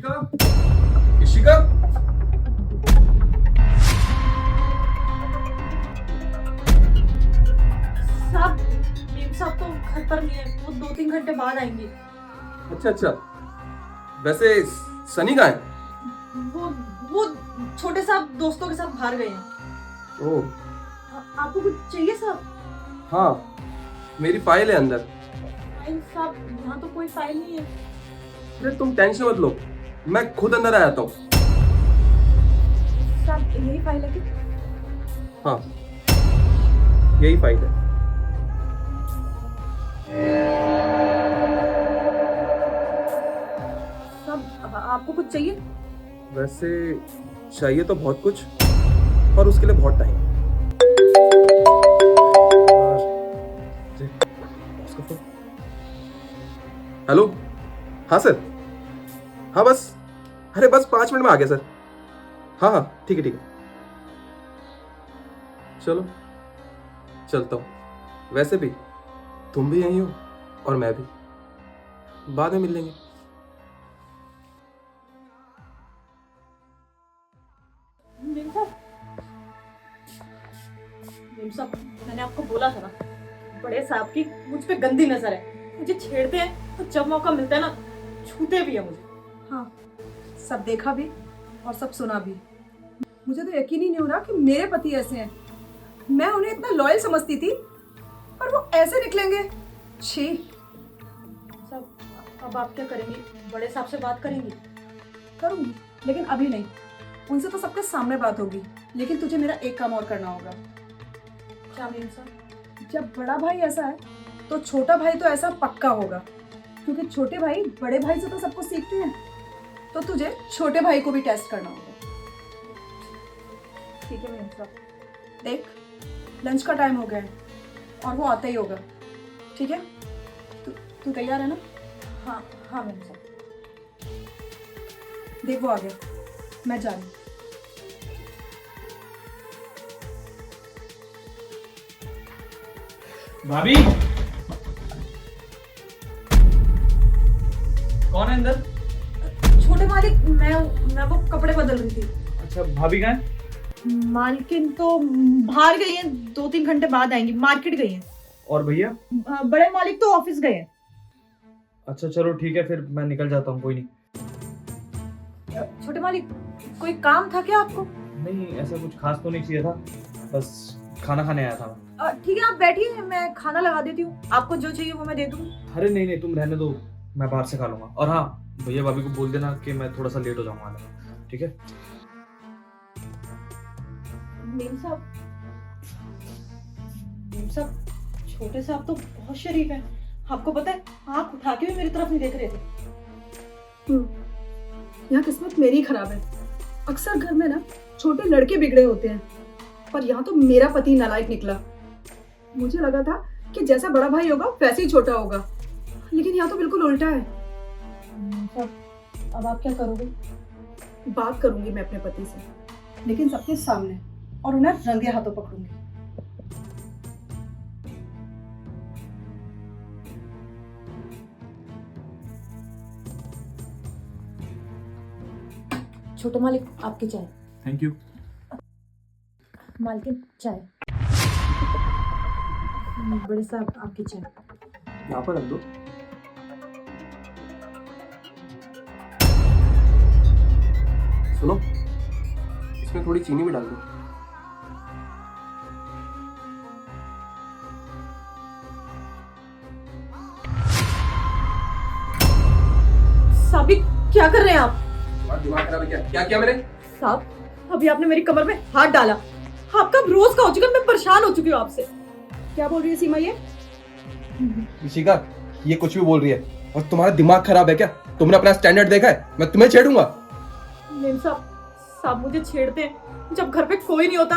इशिका, इशिका। साहब, मेम साहब तो घर पर नहीं है, वो 2-3 घंटे बाद आएंगे। अच्छा अच्छा, वैसे सनी कहाँ है? वो छोटे साहब दोस्तों के साथ बाहर गए हैं। ओह आपको कुछ चाहिए साहब? हाँ, मेरी फाइल है अंदर। फाइल साहब, यहाँ तो कोई फाइल नहीं है। अरे तुम टेंशन मत लो, मैं खुद अंदर आ जाता हूँ। साहब यही फाइल है कि? हाँ, यही फाइल है। साहब आपको कुछ चाहिए? वैसे चाहिए तो बहुत कुछ, और उसके लिए बहुत टाइम। हेलो, हाँ सर, हाँ बस, अरे बस 5 मिनट में आ गया सर। हाँ हाँ ठीक है ठीक है, चलो चलता हूँ। वैसे भी तुम भी यहीं हो और मैं भी, बाद में मिल लेंगे। मेम साहब, मेम साहब, मैंने आपको बोला था ना, बड़े साहब की मुझ पे गंदी नजर है। मुझे छेड़ते हैं तो जब मौका मिलता है ना, छूते भी है मुझे। हाँ, सब देखा भी और सब सुना भी। मुझे तो यकीन ही नहीं हो रहा कि मेरे पति ऐसे हैं। मैं उन्हें इतना लॉयल समझती थी, पर वो ऐसे निकलेंगे। छी। साहब, अब आप क्या करेंगी? बड़े साहब से बात करेंगी? करूंगी, लेकिन अभी नहीं। उनसे तो सबके सामने बात होगी, लेकिन तुझे मेरा एक काम और करना होगा। क्या मेम साहब? जब बड़ा भाई ऐसा है तो छोटा भाई तो ऐसा पक्का होगा, क्योंकि छोटे भाई बड़े भाई से तो सब कुछ सीखते हैं। तो तुझे छोटे भाई को भी टेस्ट करना होगा। ठीक है मेम साहब। देख, लंच का टाइम हो गया है और वो आता ही होगा। ठीक है, तू तैयार है ना? हाँ हाँ मेम साहब। देख वो आ गया, मैं जा रही हूँ। भाभी, कौन है अंदर? छोटे मालिक, मैं वो कपड़े बदल रही थी। अच्छा, भाभी कहाँ है? मालकिन तो बाहर गई हैं, 2-3 घंटे बाद आएंगी, मार्केट गई हैं। और भैया? बड़े मालिक तो ऑफिस गए हैं। अच्छा चलो ठीक है, फिर मैं निकल जाता हूँ, कोई नहीं। छोटे मालिक, कोई काम था क्या आपको? नहीं, ऐसा कुछ खास तो नहीं चाहिए था, बस खाना खाने आया था मैं। ठीक है, आप बैठिए, मैं खाना लगा देती हूँ। आपको जो चाहिए वो मैं दे दूँगी। अरे नहीं नहीं, तुम रहने दो, मैं बाहर से खा लूंगा। और हाँ, भैया भाभी को बोल देना कि मैं थोड़ा सा लेट हो जाऊंगा आने में, ठीक है? मेम साहब, छोटे साहब तो बहुत शरीफ हैं। आपको पता है, आँख उठा के भी मेरी तरफ नहीं देख रहे थे। यहाँ किस्मत मेरी खराब है। अक्सर घर में ना छोटे लड़के बिगड़े होते हैं, पर यहाँ तो मेरा पति नालायक निकला। मुझे लगा था कि जैसा बड़ा भाई होगा वैसे ही छोटा होगा, लेकिन यहाँ तो बिल्कुल उल्टा है। साहब, अब आप क्या करोगे? बात करूंगी मैं अपने पति से, लेकिन सबके सामने, और उन्हें रंगे हाथों पकड़ूंगी। छोटे मालिक, आपकी चाय। Thank you. मालकिन, चाय। बड़े साहब, आपकी चाय। यहाँ पर रख दो। सुनो, इसमें थोड़ी चीनी भी डाल दो। साबिक, क्या कर रहे हैं आप? तुम्हारा दिमाग खराब है क्या? क्या किया मैंने? साहब, अभी आपने मेरी कमर में हाथ डाला। आपका रोज का हो चुका है, मैं परेशान हो चुकी हूँ आपसे। क्या बोल रही है सीमा ये? इशिका, ये कुछ भी बोल रही है, और तुम्हारा दिमाग खराब है क्या? तुमने अपना स्टैंडर्ड देखा है? मैं तुम्हें छेड़ूंगा। मेम साहब मुझे छेड़ते हैं जब घर पे कोई नहीं होता,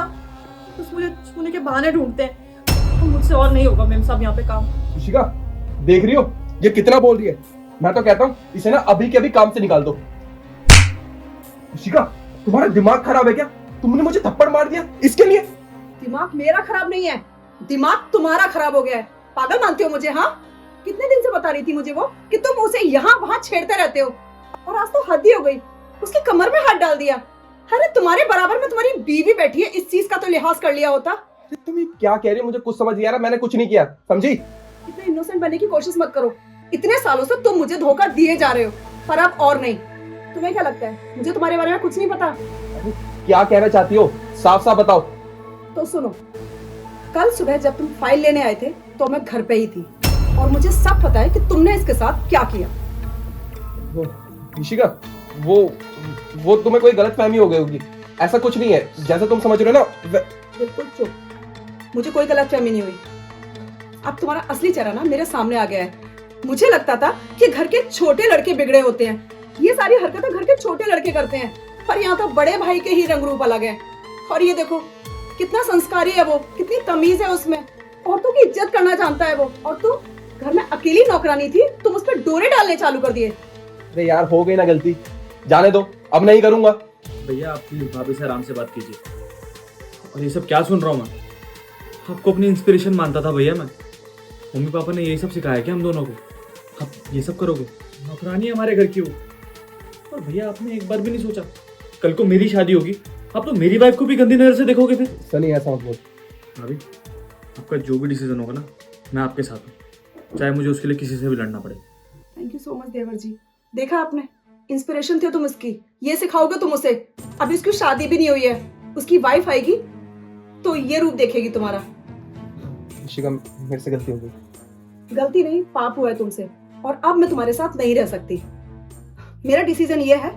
बस मुझे छूने के बहाने ढूंढते हैं। तो मुझसे और नहीं होगा मेम साहब यहाँ पे काम। इशिका, देख रही हो ये कितना बोल रही है? मैं तो कहता हूँ इसे ना अभी के अभी काम से निकाल दो। इशिका, तुम्हारा दिमाग खराब है क्या? तुमने मुझे थप्पड़ मार दिया इसके लिए? दिमाग मेरा खराब नहीं है, दिमाग तुम्हारा खराब हो गया है। पागल मानते हो मुझे? हाँ, कितने दिन से बता रही थी मुझे वो कि तुम उसे यहाँ वहाँ छेड़ते रहते हो। और आज तो हद ही हो गई, उसकी कमर में हाथ डाल दिया। अरे तुम्हारे बराबर में तुम्हारी बीवी बैठी है, इस चीज का तो लिहाज कर लिया होता। तुम ये क्या कह रही हो? मुझे कुछ समझ नहीं आ रहा। मैंने कुछ नहीं किया, समझी? इतने इनोसेंट बनने की कोशिश मत करो। इतने सालों से तुम मुझे धोखा दिए जा रहे हो, पर अब और नहीं। तुम्हें क्या लगता है मुझे तुम्हारे बारे में कुछ नहीं पता? क्या कहना चाहती हो? साफ साफ बताओ। तो सुनो, कल सुबह जब तुम फाइल लेने आए थे तो मैं घर पे ही थी, और मुझे सब पता है कि तुमने इसके साथ क्या किया। ऋषिका, वो तुम्हें कोई गलत फहमी हो गई होगी। ऐसा कुछ नहीं है जैसा तुम समझ रहे हो ना। बिल्कुल चुप, मुझे कोई गलतफहमी नहीं हुई। अब तुम्हारा असली चेहरा ना मेरे सामने आ गया है। मुझे लगता था कि घर के छोटे लड़के बिगड़े होते हैं, ये सारी हरकतें घर के छोटे लड़के करते हैं, पर यहाँ तो बड़े भाई के ही रंग रूप अलग है। और ये देखो कितना संस्कारी है वो, कितनी तमीज है उसमें, औरतों की इज्जत करना जानता है वो। और तू घर में अकेली नौकरानी थी, तुम उस पर डोरे डालने चालू कर दिए। अरे यार, हो गई ना गलती, जाने दो, अब नहीं करूंगा। भैया आप प्लीज भाभी से आराम से बात कीजिए। और ये सब क्या सुन रहा हूँ मैं? आपको अपनी इंस्पिरेशन मानता था भैया मैं। मम्मी पापा ने यही सब सिखाया क्या हम दोनों को? आप ये सब करोगे? नौकरानी हमारे घर की हो। और भैया आपने एक बार भी नहीं सोचा कल को मेरी शादी होगी, आप तो मेरी वाइफ को भी गंदी नजर से देखोगे फिर। सनी, ऐसा मत बोल। भाभी आपका जो भी डिसीजन होगा ना, मैं आपके साथ हूँ, चाहे मुझे उसके लिए किसी से भी लड़ना पड़े। थैंक यू सो मच देवर जी। देखा आपने, इंस्पिरेशन थे तुम इसकी, ये सिखाओगे तुम उसे। अभी उसकी शादी भी नहीं हुई है, उसकी वाइफ आएगी तो ये रूप देखेगी तुम्हारा। ऋषिका, मेरे से गलती हो गई। गलती नहीं, पाप हुआ है तुमसे, और अब मैं तुम्हारे साथ नहीं रह सकती। मेरा डिसीजन ये है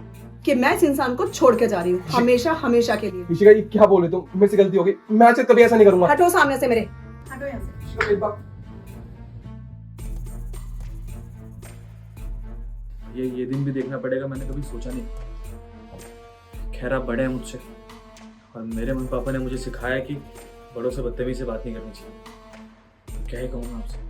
कि मैं इस इंसान को छोड़ के जा रही हूँ, हमेशा हमेशा के लिए। ऋषिका, ये क्या बोल रहे तुम? मेरे से गलती हो गई, मैं आज से कभी ऐसा नहीं करूंगा। हटो सामने से मेरे। हटो यहाँ से। ऋषिका, मेरी बात- ये दिन भी देखना पड़ेगा, मैंने कभी सोचा नहीं। खैर आप बड़े हैं मुझसे, और मेरे मम्मी पापा ने मुझे सिखाया कि बड़ों से बदतमीजी से बात नहीं करनी चाहिए। क्या ही कहूँ मैं आपसे।